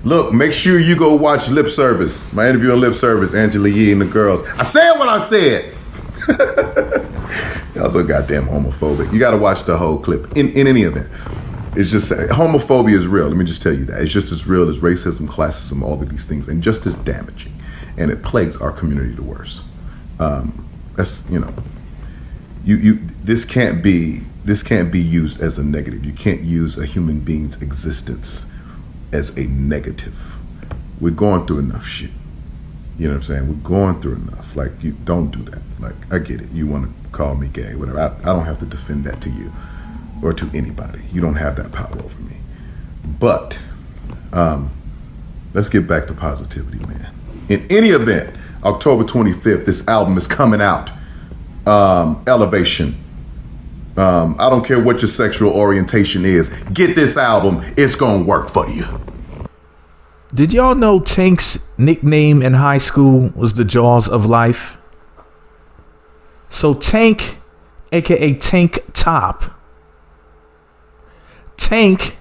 Look, make sure you go watch Lip Service. My interview on Lip Service, Angela Yee and the girls. I said what I said. Y'all so goddamn homophobic. You got to watch the whole clip. In any event, it's just homophobia is real. Let me just tell you that. It's just as real as racism, classism, all of these things, and just as damaging. And it plagues our community the worst. That's, you know, this can't be used as a negative. You can't use a human being's existence as a negative. We're going through enough shit. You know what I'm saying? We're going through enough. Like, you don't do that. Like, I get it. You want to call me gay, whatever. I don't have to defend that to you or to anybody. You don't have that power over me. But let's get back to positivity, man. In any event, October 25th, this album is coming out. Elevation. I don't care what your sexual orientation is. Get this album. It's gonna work for you. Did y'all know Tank's nickname in high school was the Jaws of Life? So Tank, aka Tank Top, Tank,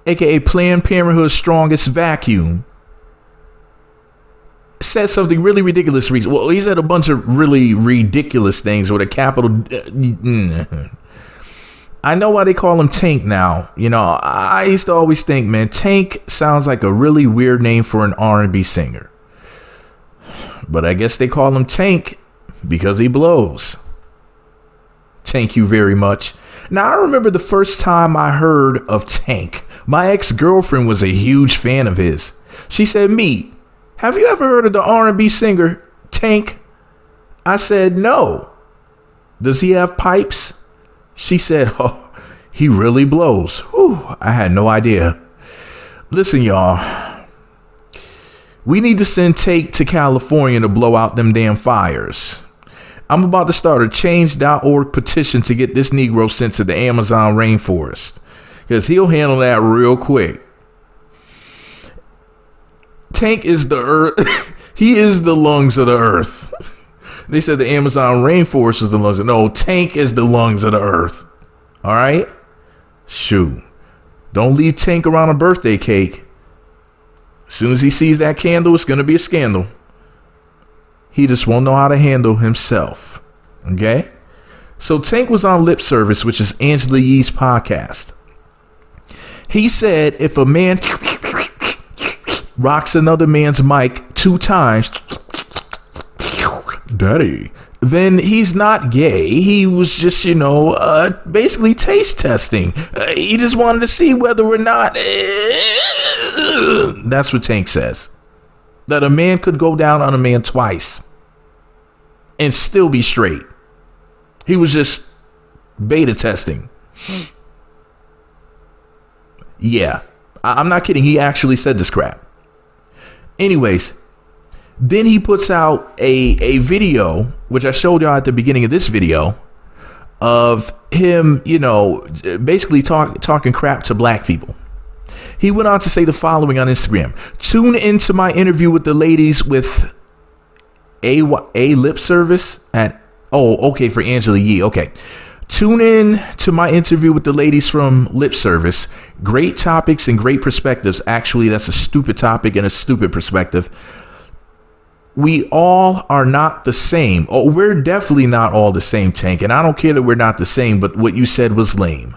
aka Planned Parenthood's strongest vacuum, said something really ridiculous recently. Well, he said a bunch of really ridiculous things with a capital. I know why they call him Tank now. You know, I used to always think, man, Tank sounds like a really weird name for an R&B singer. But I guess they call him Tank because he blows. Thank you very much. Now, I remember the first time I heard of Tank. My ex-girlfriend was a huge fan of his. She said, "Meet, have you ever heard of the R&B singer Tank?" I said, "No." "Does he have pipes?" She said, "Oh, he really blows." Whew, I had no idea. Listen, y'all. We need to send Tank to California to blow out them damn fires. I'm about to start a change.org petition to get this Negro sent to the Amazon rainforest, because he'll handle that real quick. Tank is the earth. He is the lungs of the earth. They said the Amazon rainforest is the lungs. No, Tank is the lungs of the earth. All right? Shoot. Don't leave Tank around a birthday cake. As soon as he sees that candle, it's going to be a scandal. He just won't know how to handle himself. Okay? So Tank was on Lip Service, which is Angela Yee's podcast. He said if a man rocks another man's mic 2 times, daddy, then he's not gay. He was just, basically taste testing. He just wanted to see whether or not. That's what Tank says. That a man could go down on a man twice and still be straight. He was just beta testing. Yeah, I'm not kidding. He actually said this crap. Anyways, then he puts out a video, which I showed y'all at the beginning of this video, of him, basically talking crap to black people. He went on to say the following on Instagram: "Tune into my interview with the ladies with a Lip Service at..." Oh, okay, for Angela Yee. Okay. "Tune in to my interview with the ladies from Lip Service. Great topics and great perspectives." Actually, that's a stupid topic and a stupid perspective. "We all are not the same." Oh, we're definitely not all the same, Tank. And I don't care that we're not the same, but what you said was lame.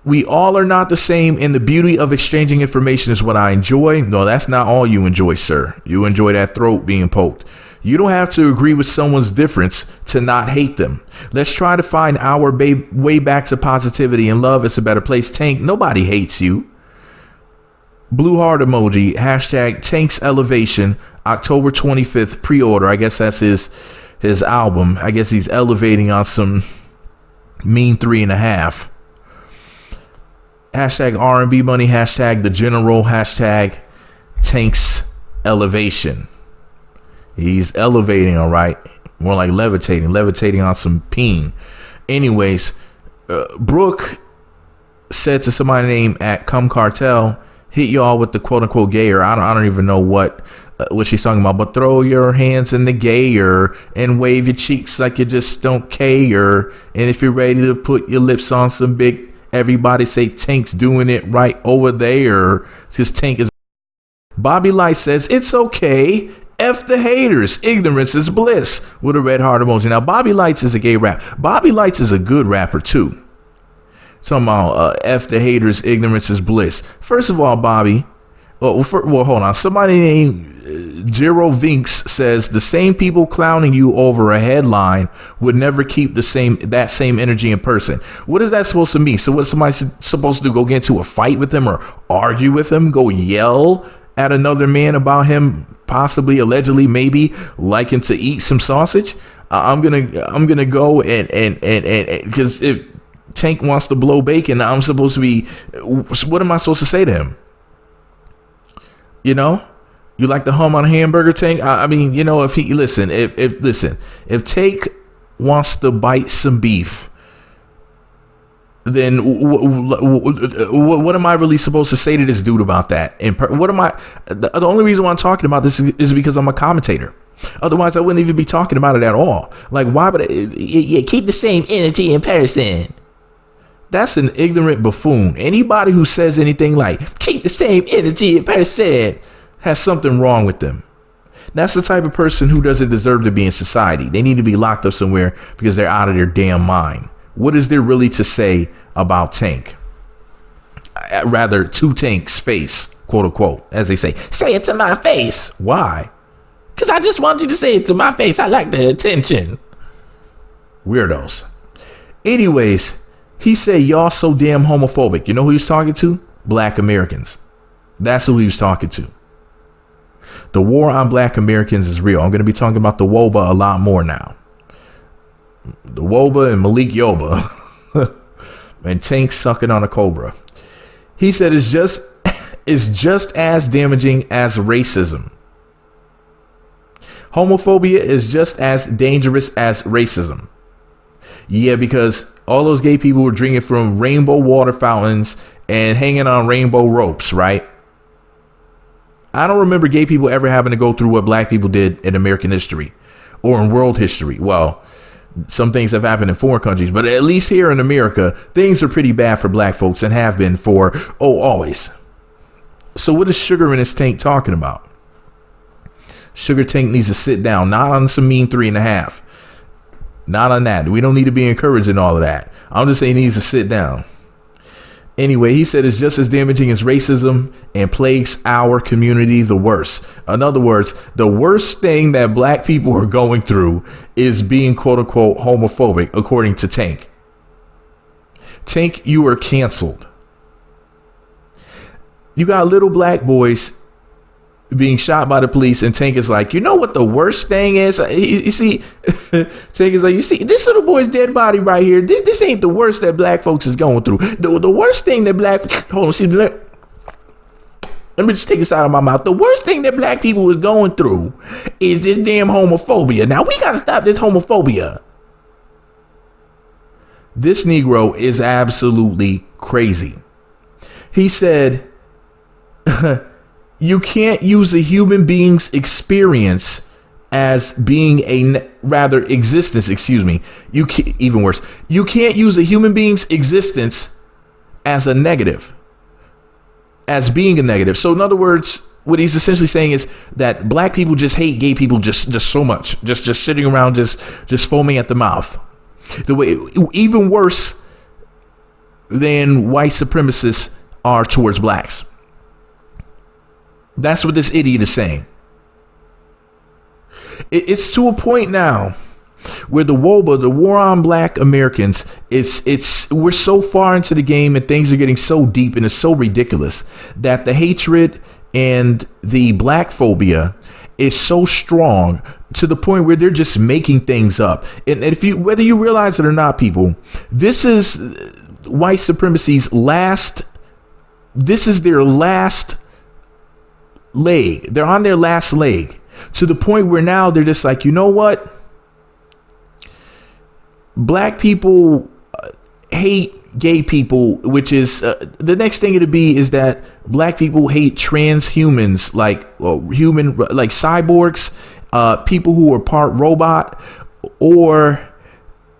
"We all are not the same, and the beauty of exchanging information is what I enjoy." No, that's not all you enjoy, sir. You enjoy that throat being poked. "You don't have to agree with someone's difference to not hate them. Let's try to find our way back to positivity and love. It's a better place." Tank, nobody hates you. Blue heart emoji, hashtag Tank's Elevation, October 25th, pre-order. I guess that's his album. I guess he's elevating on some mean 3.5. Hashtag R&B money, hashtag the general, hashtag Tank's Elevation. He's elevating, all right. More like levitating on some peen. Anyways, Brooke said to somebody named at Cum Cartel, hit y'all with the quote unquote gayer. I don't even know what she's talking about, but throw your hands in the gayer and wave your cheeks like you just don't care. And if you're ready to put your lips on some big, everybody say Tank's doing it right over there, because Tank is Bobby Light says, it's okay. F the haters. Ignorance is bliss, with a red heart emoji. Now, Bobby Lights is a gay rap. Bobby Lights is a good rapper, too. Talking about F the haters. Ignorance is bliss. First of all, Bobby. Well, hold on. Somebody named Jero Vinks says the same people clowning you over a headline would never keep that same energy in person. What is that supposed to mean? So what somebody supposed to do? Go get into a fight with him or argue with him? Go yell at another man about him possibly, allegedly, maybe liking to eat some sausage? I'm gonna go and because if Tank wants to blow bacon, I'm supposed to be. What am I supposed to say to him? You know, you like to hum on a hamburger, Tank? I mean, you know, if Tank wants to bite some beef, then what am I really supposed to say to this dude about that? And what am I? The only reason why I'm talking about this is because I'm a commentator. Otherwise, I wouldn't even be talking about it at all. Like, why would I keep the same energy in person? That's an ignorant buffoon. Anybody who says anything like keep the same energy in person has something wrong with them. That's the type of person who doesn't deserve to be in society. They need to be locked up somewhere because they're out of their damn mind. What is there really to say about Tank? Rather, to Tank's face, quote unquote, as they say. Say it to my face. Why? Because I just want you to say it to my face. I like the attention. Weirdos. Anyways, he said, y'all so damn homophobic. You know who he was talking to? Black Americans. That's who he was talking to. The war on black Americans is real. I'm going to be talking about the WOBA a lot more now. The WOBA and Malik Yoba. And Tank sucking on a cobra. He said it's just as damaging as racism. Homophobia is just as dangerous as racism. Yeah, because all those gay people were drinking from rainbow water fountains and hanging on rainbow ropes, right? I don't remember gay people ever having to go through what black people did in American history or in world history. Well, some things have happened in foreign countries, but at least here in America, things are pretty bad for black folks and have been for, always. So what is Sugar in his Tank talking about? Sugar Tank needs to sit down, not on some mean 3.5. Not on that. We don't need to be encouraging all of that. I'm just saying he needs to sit down. Anyway, he said it's just as damaging as racism and plagues our community the worst. In other words, the worst thing that black people are going through is being quote unquote homophobic, according to Tank. Tank, you are canceled. You got little black boys being shot by the police, and Tank is like, you know what the worst thing is? You see, Tank is like, you see, this little boy's dead body right here. This ain't the worst that black folks is going through. The worst thing that hold on, see, let me just take this out of my mouth. The worst thing that black people is going through is this damn homophobia. Now we gotta stop this homophobia. This Negro is absolutely crazy. He said, you can't use a human being's experience as being existence. Excuse me. Even worse. You can't use a human being's existence as a negative, as being a negative. So in other words, what he's essentially saying is that black people just hate gay people just so much, just sitting around, just foaming at the mouth. The way even worse than white supremacists are towards blacks. That's what this idiot is saying. It's to a point now where the WOBA, the war on black Americans, we're so far into the game and things are getting so deep and it's so ridiculous that the hatred and the black phobia is so strong to the point where they're just making things up. And whether you realize it or not, people, this is white supremacy's their last leg. They're on their last leg to the point where now they're just like, you know what? Black people hate gay people, which is the next thing it'll be is that black people hate transhumans, like cyborgs, people who are part robot, or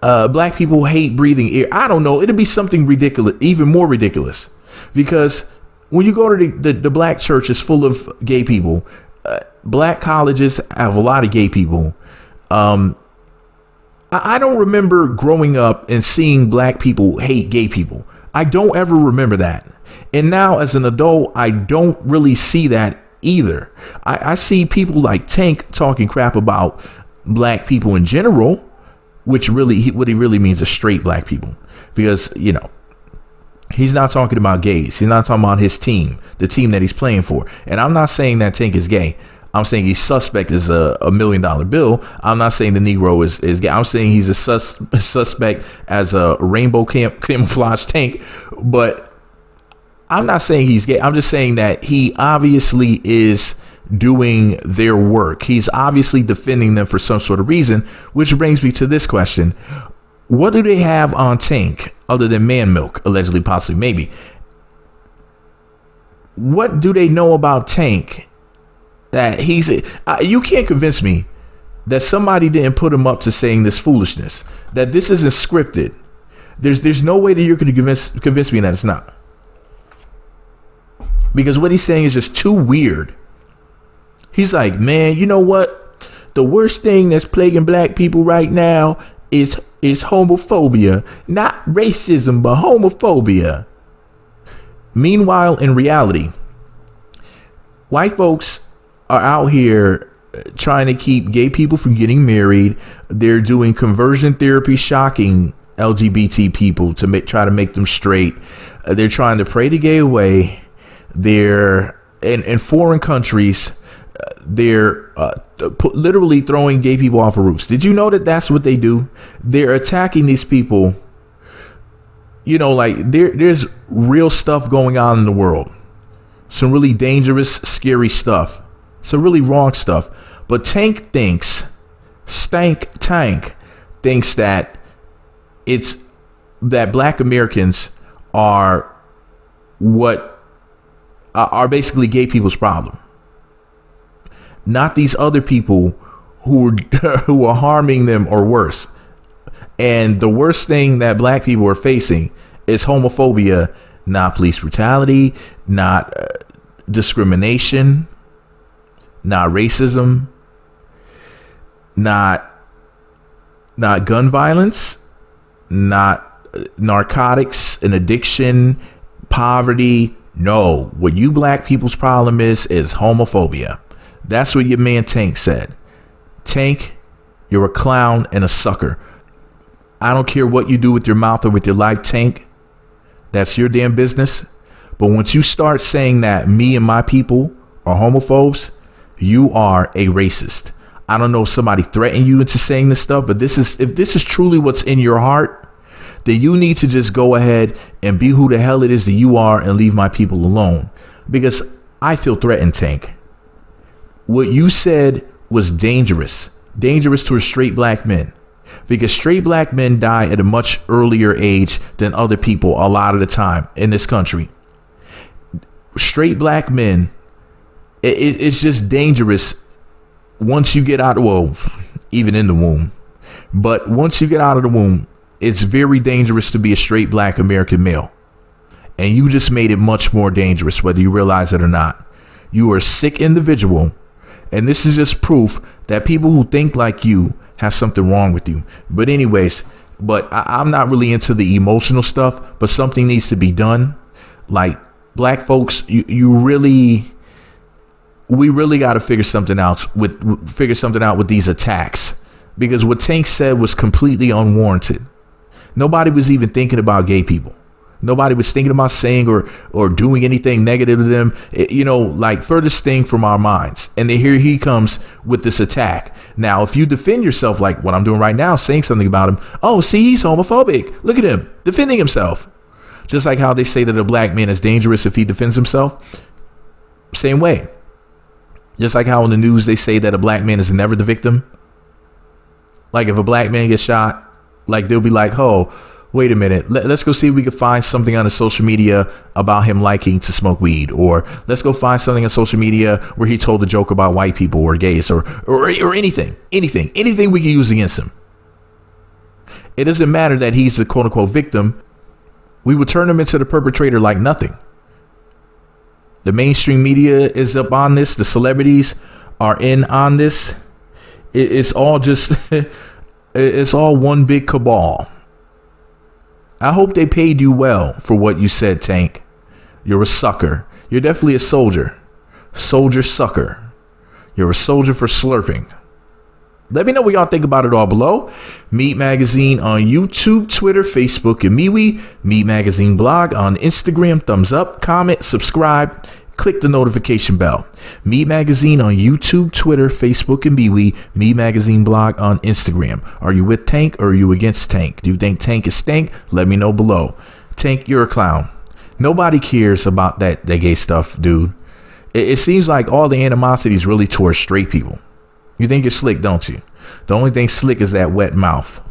black people hate breathing air. I don't know. It'll be something ridiculous, even more ridiculous, because when you go to the black church, is full of gay people. Black colleges have a lot of gay people. I don't remember growing up and seeing black people hate gay people. I don't ever remember that. And now as an adult, I don't really see that either. I see people like Tank talking crap about black people in general, which really, what he really means is straight black people, because, you know, he's not talking about gays. He's not talking about his team, the team that he's playing for. And I'm not saying that Tank is gay. I'm saying he's suspect as a $1 million bill. I'm not saying the Negro is gay. I'm saying he's a suspect as a rainbow camouflage tank. But I'm not saying he's gay. I'm just saying that he obviously is doing their work. He's obviously defending them for some sort of reason, which brings me to this question. What do they have on Tank other than man milk, allegedly, possibly, maybe? What do they know about Tank that he's you can't convince me that somebody didn't put him up to saying this foolishness, that this isn't scripted. There's no way that you're going to convince me that it's not, because what he's saying is just too weird. He's like, man, you know what? The worst thing that's plaguing black people right now is homophobia, not racism, but homophobia. Meanwhile, in reality, white folks are out here trying to keep gay people from getting married. They're doing conversion therapy, shocking LGBT people to try to make them straight. They're trying to pray the gay away. They're in foreign countries. They're literally throwing gay people off of roofs. Did you know that that's what they do? They're attacking these people. You know, like there's real stuff going on in the world. Some really dangerous, scary stuff. Some really wrong stuff. But Tank thinks that it's that black Americans are what are basically gay people's problem, not these other people who are harming them or worse. And the worst thing that black people are facing is homophobia, not police brutality, not discrimination, not racism, not gun violence, not narcotics and addiction, poverty. No, what you black people's problem is homophobia. That's what your man Tank said. Tank, you're a clown and a sucker. I don't care what you do with your mouth or with your life, Tank. That's your damn business. But once you start saying that me and my people are homophobes, you are a racist. I don't know if somebody threatened you into saying this stuff, but if this is truly what's in your heart, then you need to just go ahead and be who the hell it is that you are and leave my people alone. Because I feel threatened, Tank. What you said was dangerous to a straight black men, because straight black men die at a much earlier age than other people a lot of the time in this country. Straight black men, it's just dangerous once you get out of, well, even in the womb, but once you get out of the womb, it's very dangerous to be a straight black American male. And you just made it much more dangerous, whether you realize it or not. You are a sick individual. And this is just proof that people who think like you have something wrong with you. But anyways, I'm not really into the emotional stuff, but something needs to be done. Like, black folks, we really got to figure something out with these attacks, because what Tank said was completely unwarranted. Nobody was even thinking about gay people. Nobody was thinking about saying or doing anything negative to them, like furthest thing from our minds. And then here he comes with this attack. Now, if you defend yourself like what I'm doing right now, saying something about him, oh, see, he's homophobic. Look at him defending himself. Just like how they say that a black man is dangerous if he defends himself. Same way. Just like how in the news they say that a black man is never the victim. Like if a black man gets shot, like they'll be like, oh, wait a minute, let's go see if we can find something on the social media about him liking to smoke weed, or let's go find something on social media where he told a joke about white people or gays or anything we can use against him. It doesn't matter that he's the quote unquote victim. We would turn him into the perpetrator like nothing. The mainstream media is up on this. The celebrities are in on this. It's all just, it's all one big cabal. I hope they paid you well for what you said, Tank. You're a sucker. You're definitely a soldier. Soldier sucker. You're a soldier for slurping. Let me know what y'all think about it all below. Meat Magazine on YouTube, Twitter, Facebook, and MeWe. Meat Magazine blog on Instagram. Thumbs up, comment, subscribe, click the notification bell. Meat Magazine on YouTube, Twitter, Facebook, and MeWe. Meat Magazine blog on Instagram. Are you with Tank or are you against Tank? Do you think Tank is stank? Let me know below. Tank, you're a clown. Nobody cares about that gay stuff, dude. It seems like all the animosity is really towards straight people. You think you're slick, don't you? The only thing slick is that wet mouth.